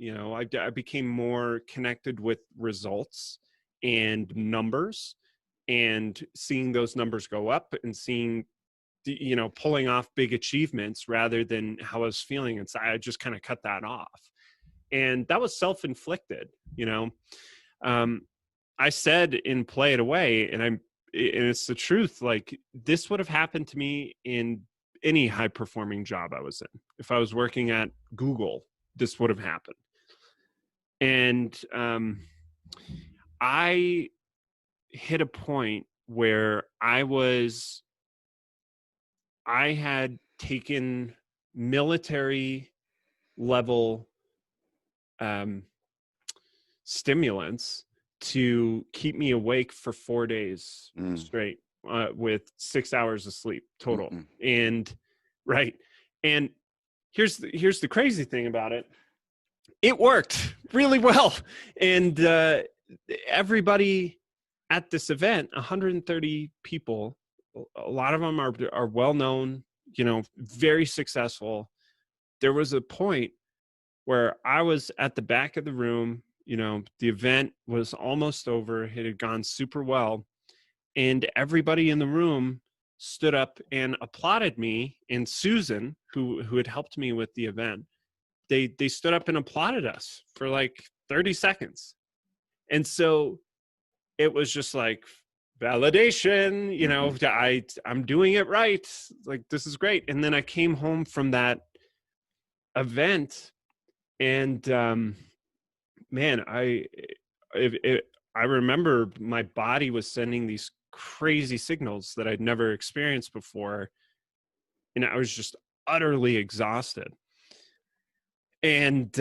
I became more connected with results and numbers, and seeing those numbers go up and seeing, pulling off big achievements rather than how I was feeling inside. I just kind of cut that off. And that was self-inflicted, I said in Play It Away, and it's the truth, like this would have happened to me in any high performing job I was in. If I was working at Google, this would have happened. And I hit a point where I had taken military level stimulants to keep me awake for 4 days straight, with 6 hours of sleep total. And right. And here's the crazy thing about it. It worked really well. And everybody at this event, 130 people, a lot of them are well-known, very successful. There was a point where I was at the back of the room, the event was almost over. It had gone super well. And everybody in the room stood up and applauded me. And Susan, who had helped me with the event, they stood up and applauded us for like 30 seconds. And so it was just like validation, I'm doing it right. Like, this is great. And then I came home from that event, and man, I remember my body was sending these crazy signals that I'd never experienced before. And I was just utterly exhausted. And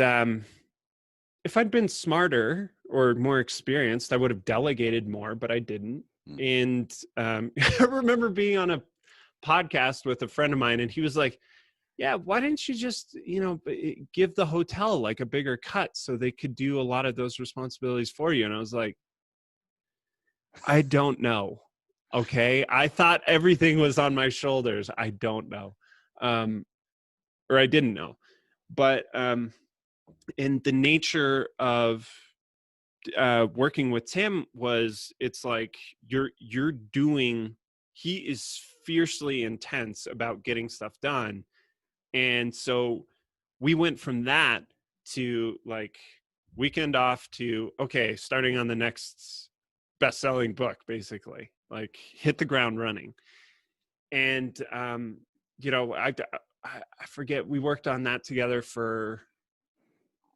if I'd been smarter or more experienced, I would have delegated more, but I didn't. And I remember being on a podcast with a friend of mine, and he was like, yeah, why didn't you just, give the hotel like a bigger cut so they could do a lot of those responsibilities for you? And I was like, I don't know. Okay. I thought everything was on my shoulders. I don't know. Or I didn't know. But in the nature of working with Tim it's like he is fiercely intense about getting stuff done. And so we went from that to like weekend off to, okay, starting on the next best-selling book, basically, like hit the ground running. And, I forget, we worked on that together for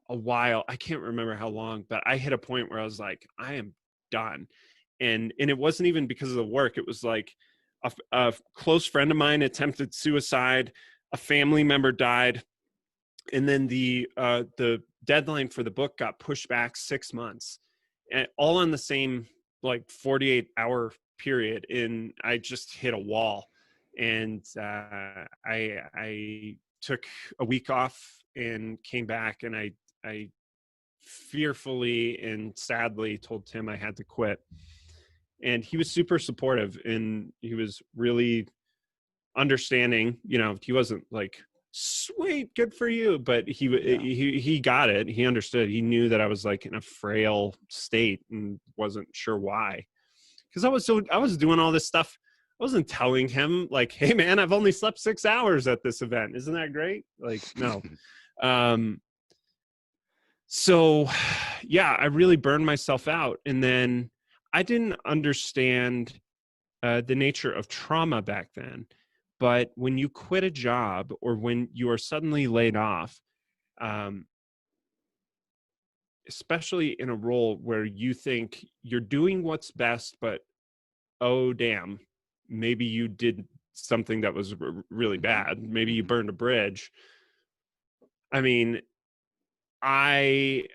a while. I can't remember how long, but I hit a point where I was like, I am done. And it wasn't even because of the work. It was like a close friend of mine attempted suicide. A family member died, and then the deadline for the book got pushed back 6 months, and all in the same like 48-hour period. And I just hit a wall, and I took a week off and came back, and I fearfully and sadly told Tim I had to quit. And he was super supportive, and he was really understanding. He wasn't like, sweet, good for you, but he got it. He understood. He knew that I was like in a frail state and wasn't sure why, because I was doing all this stuff. I wasn't telling him like, hey man, I've only slept 6 hours at this event, isn't that great? Like, no. So yeah, I really burned myself out. And then I didn't understand the nature of trauma back then. But when you quit a job, or when you are suddenly laid off, especially in a role where you think you're doing what's best, but oh damn, maybe you did something that was really bad. Maybe you burned a bridge. I mean, I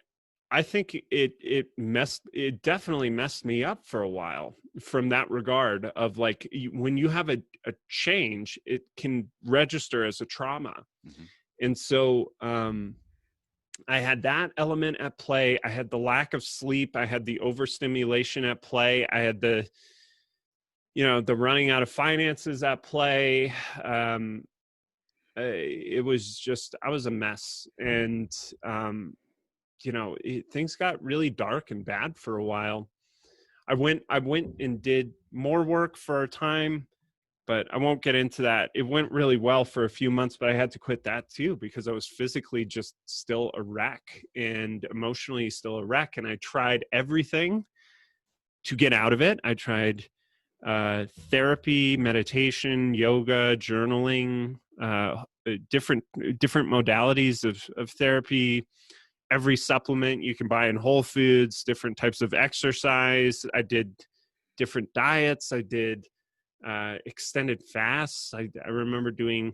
think it definitely messed me up for a while from that regard of like, when you have a change, it can register as a trauma. And so I had that element at play. I had the lack of sleep. I had the overstimulation at play. I had the running out of finances at play. It was just, I was a mess. And things got really dark and bad for a while. I went and did more work for a time, but I won't get into that. It went really well for a few months, but I had to quit that too because I was physically just still a wreck and emotionally still a wreck. And I tried everything to get out of it. I tried therapy, meditation, yoga, journaling, different modalities of therapy, every supplement you can buy in Whole Foods, different types of exercise. I did different diets. I did extended fasts. I remember doing,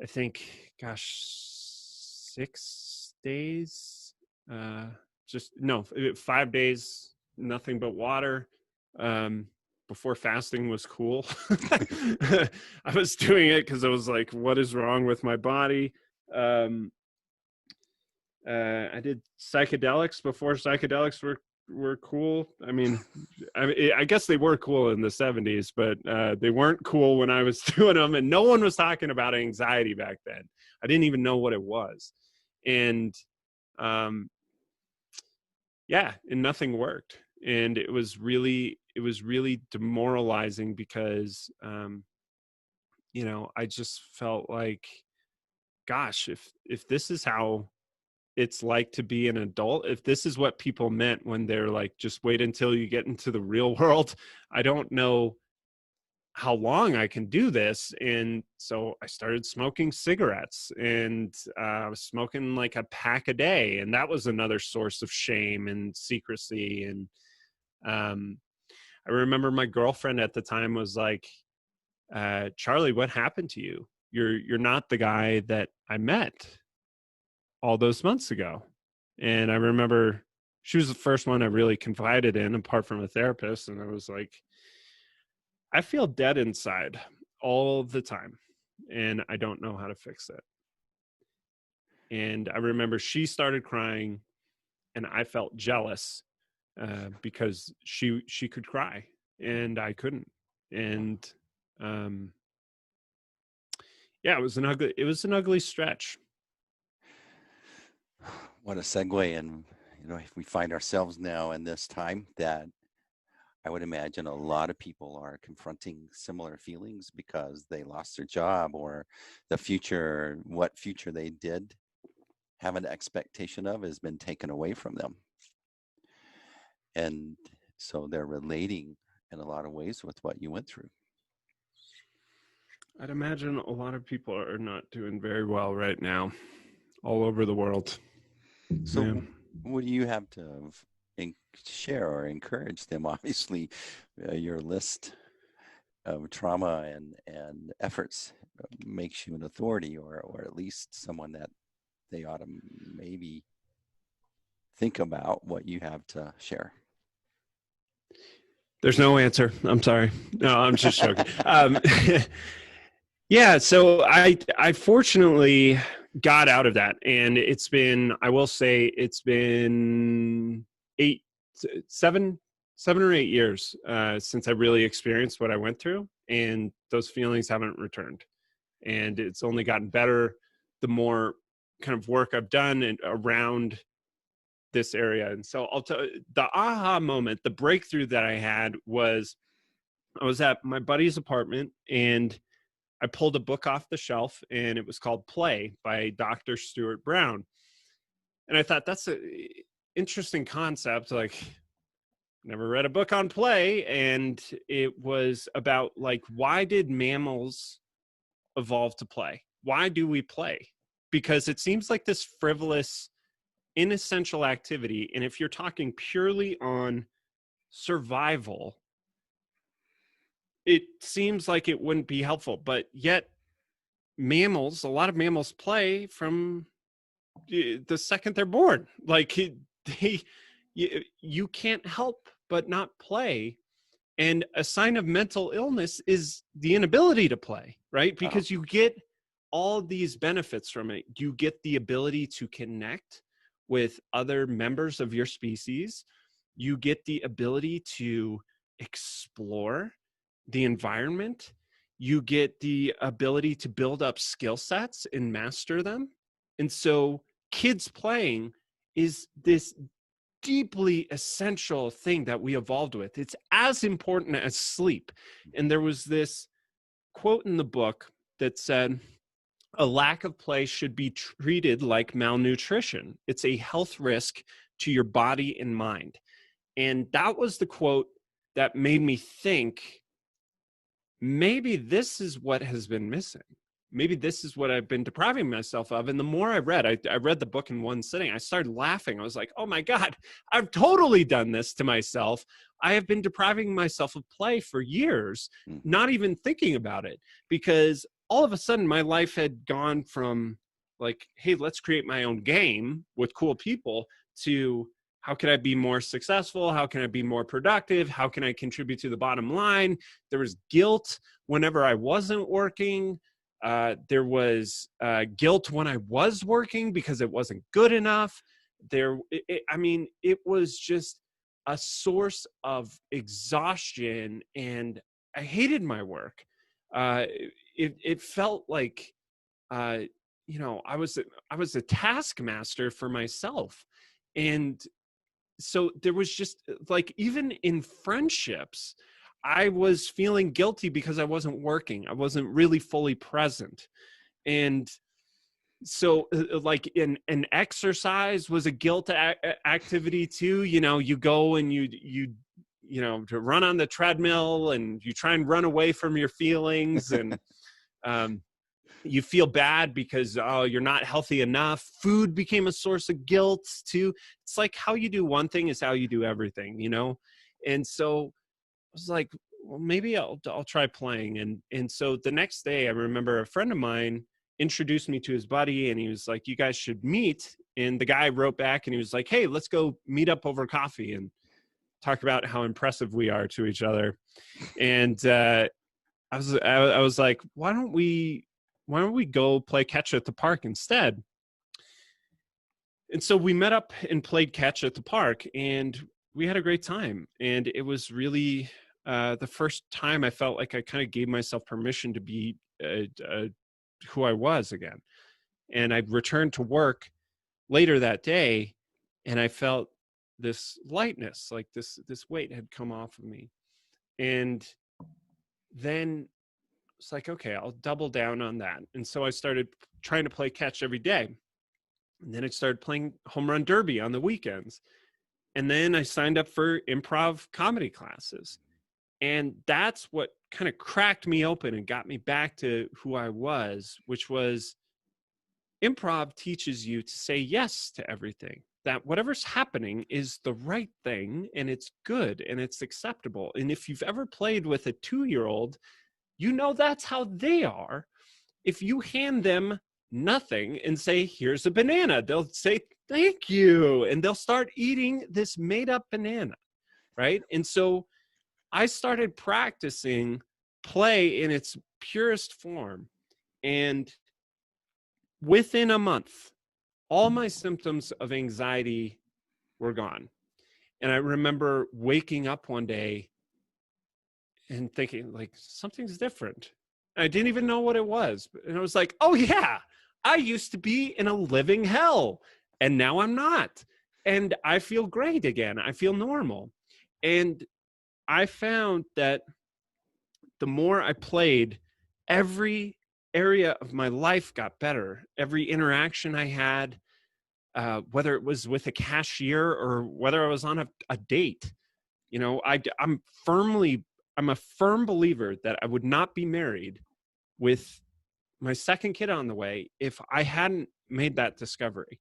I think, 6 days, 5 days, nothing but water. Before fasting was cool. I was doing it because I was like, what is wrong with my body? I did psychedelics before psychedelics were cool. I guess they were cool in the 70s, but they weren't cool when I was doing them, and no one was talking about anxiety back then. I didn't even know what it was. And and nothing worked. And it was really demoralizing because I just felt like, gosh, if this is how it's like to be an adult, if this is what people meant when they're like, just wait until you get into the real world, I don't know how long I can do this. And so I started smoking cigarettes, and I was smoking like a pack a day. And that was another source of shame and secrecy. And I remember my girlfriend at the time was like, Charlie, what happened to you? You're not the guy that I met all those months ago. And I remember she was the first one I really confided in, apart from a therapist. And I was like, I feel dead inside all the time, and I don't know how to fix it. And I remember she started crying, and I felt jealous because she could cry and I couldn't. And it was an ugly stretch. What a segue. And if we find ourselves now in this time, that I would imagine a lot of people are confronting similar feelings because they lost their job, or what future they did have an expectation of has been taken away from them. And so they're relating in a lot of ways with what you went through. I'd imagine a lot of people are not doing very well right now, all over the world. So what do you have to share or encourage them? Obviously, your list of trauma and efforts makes you an authority, or at least someone that they ought to maybe think about what you have to share. There's no answer. I'm sorry. No, I'm just joking. So I fortunately got out of that, and it's been 7 or 8 years since I really experienced what I went through, and those feelings haven't returned. And it's only gotten better the more kind of work I've done and around this area. And so I'll tell you, the aha moment, the breakthrough that I had was, I was at my buddy's apartment, and I pulled a book off the shelf, and it was called Play by Dr. Stuart Brown. And I thought, that's an interesting concept. Like, never read a book on play. And it was about, like, why did mammals evolve to play? Why do we play? Because it seems like this frivolous, inessential activity. And if you're talking purely on survival, it seems like it wouldn't be helpful. But yet a lot of mammals play from the second they're born. Like, you can't help but not play. And a sign of mental illness is the inability to play, right? Because you get all these benefits from it. You get the ability to connect with other members of your species. You get the ability to explore the environment. You get the ability to build up skill sets and master them. And so kids playing is this deeply essential thing that we evolved with. It's as important as sleep. And there was this quote in the book that said, a lack of play should be treated like malnutrition. It's a health risk to your body and mind. And that was the quote that made me think, maybe this is what has been missing. Maybe this is what I've been depriving myself of. And the more I read, I read the book in one sitting. I started laughing. I was like, oh my God, I've totally done this to myself. I have been depriving myself of play for years, not even thinking about it, because all of a sudden my life had gone from like, hey, let's create my own game with cool people, to how can I be more successful? How can I be more productive? How can I contribute to the bottom line? There was guilt whenever I wasn't working. There was guilt when I was working because it wasn't good enough. It was just a source of exhaustion, and I hated my work. It felt like, I was a taskmaster for myself. And so there was just like, even in friendships, I was feeling guilty because I wasn't working. I wasn't really fully present. And so like an exercise was a guilt activity too. You go and you to run on the treadmill, and you try and run away from your feelings, and you feel bad because, oh, you're not healthy enough. Food became a source of guilt too. It's like how you do one thing is how you do everything, And so I was like, well, maybe I'll try playing. And so the next day, I remember a friend of mine introduced me to his buddy, and he was like, you guys should meet. And the guy wrote back and he was like, hey, let's go meet up over coffee and talk about how impressive we are to each other. And I was like, why don't we go play catch at the park instead? And so we met up and played catch at the park, and we had a great time. And it was really the first time I felt like I kind of gave myself permission to be who I was again. And I returned to work later that day, and I felt this lightness, like this weight had come off of me. And then it's like, okay, I'll double down on that. And so I started trying to play catch every day. And then I started playing home run derby on the weekends. And then I signed up for improv comedy classes. And that's what kind of cracked me open and got me back to who I was, which was improv teaches you to say yes to everything. That whatever's happening is the right thing, and it's good, and it's acceptable. And if you've ever played with a 2-year-old, that's how they are. If you hand them nothing and say, here's a banana, they'll say, thank you. And they'll start eating this made up banana, right? And so I started practicing play in its purest form. And within a month, all my symptoms of anxiety were gone. And I remember waking up one day and thinking, like, something's different. I didn't even know what it was. And I was like, oh yeah, I used to be in a living hell, and now I'm not. And I feel great again. I feel normal. And I found that the more I played, every area of my life got better. Every interaction I had, whether it was with a cashier or whether I was on a date, I'm a firm believer that I would not be married with my second kid on the way if I hadn't made that discovery.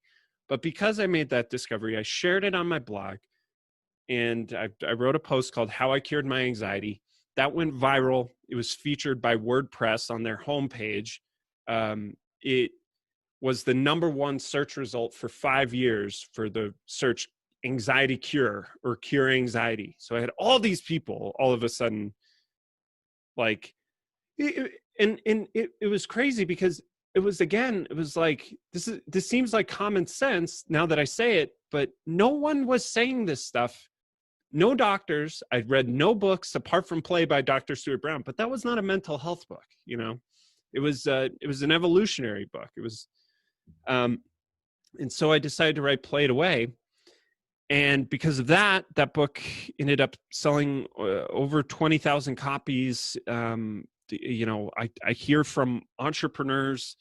But because I made that discovery, I shared it on my blog, and I wrote a post called How I Cured My Anxiety. That went viral. It was featured by WordPress on their homepage. It was the #1 search result for 5 years for the search anxiety cure or cure anxiety. So I had all these people all of a sudden, like, it was crazy because it was like, this seems like common sense now that I say it, but no one was saying this stuff. No doctors. I'd read no books apart from Play by Dr. Stuart Brown, but that was not a mental health book. It was an evolutionary book. It was, And so I decided to write Play It Away. And because of that, that book ended up selling over 20,000 copies. I hear from entrepreneurs.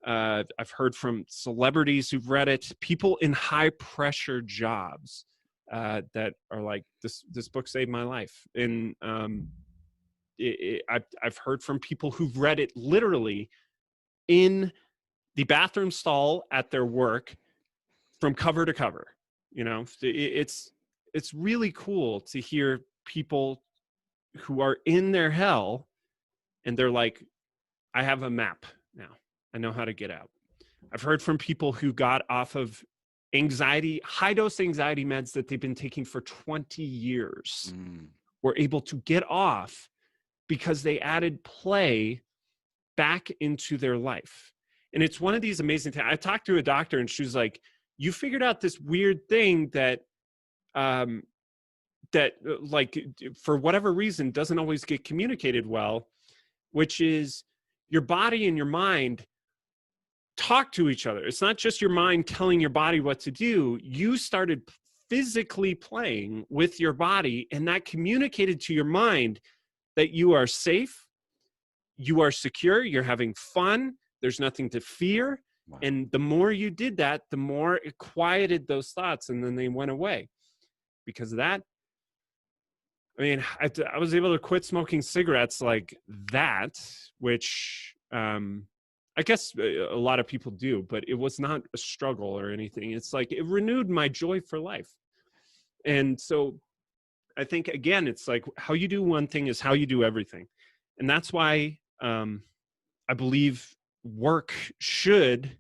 I've heard from celebrities who've read it, people in high pressure jobs that are like, this book saved my life. And I've heard from people who've read it literally in the bathroom stall at their work from cover to cover. It's really cool to hear people who are in their hell and they're like, I have a map now. I know how to get out. I've heard from people who got off of high dose anxiety meds that they've been taking for 20 years, were able to get off because they added play back into their life. And it's one of these amazing things. I talked to a doctor and she was like, you figured out this weird thing that like for whatever reason doesn't always get communicated well, which is your body and your mind talk to each other. It's not just your mind telling your body what to do. You started physically playing with your body, and that communicated to your mind that you are safe, you are secure, you're having fun, there's nothing to fear. Wow. And the more you did that, the more it quieted those thoughts, and then they went away. Because of that, I mean, I was able to quit smoking cigarettes like that, which I guess a lot of people do, but it was not a struggle or anything. It's like it renewed my joy for life. And so I think, again, it's like how you do one thing is how you do everything. And that's why I believe work should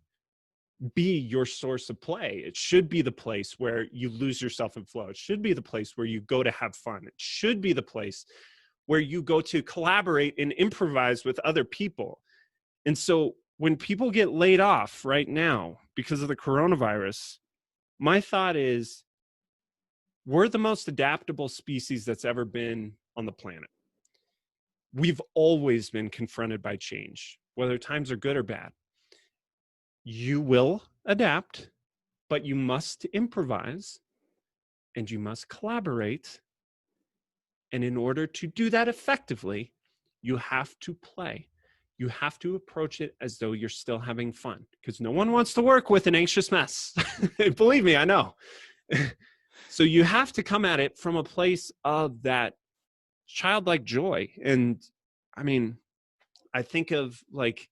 be your source of play. It should be the place where you lose yourself in flow. It should be the place where you go to have fun. It should be the place where you go to collaborate and improvise with other people. And so when people get laid off right now because of the coronavirus, my thought is we're the most adaptable species that's ever been on the planet. We've always been confronted by change, whether times are good or bad. You will adapt, but you must improvise and you must collaborate. And in order to do that effectively, you have to play. You have to approach it as though you're still having fun, because no one wants to work with an anxious mess. Believe me, I know. So you have to come at it from a place of that childlike joy. And I mean, I think of like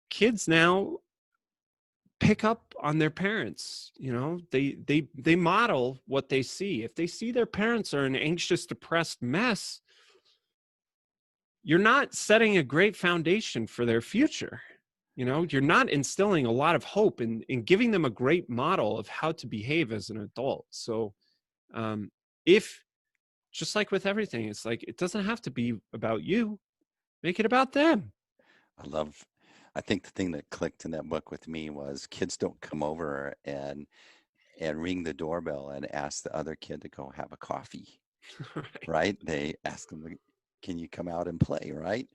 kids now pick up on their parents. They model what they see. If they see their parents are an anxious, depressed mess, you're not setting a great foundation for their future. You're not instilling a lot of hope in giving them a great model of how to behave as an adult. So if, just like with everything, it's like, it doesn't have to be about you. Make it about them. I think the thing that clicked in that book with me was kids don't come over and ring the doorbell and ask the other kid to go have a coffee, right? They ask them, can you come out and play, right?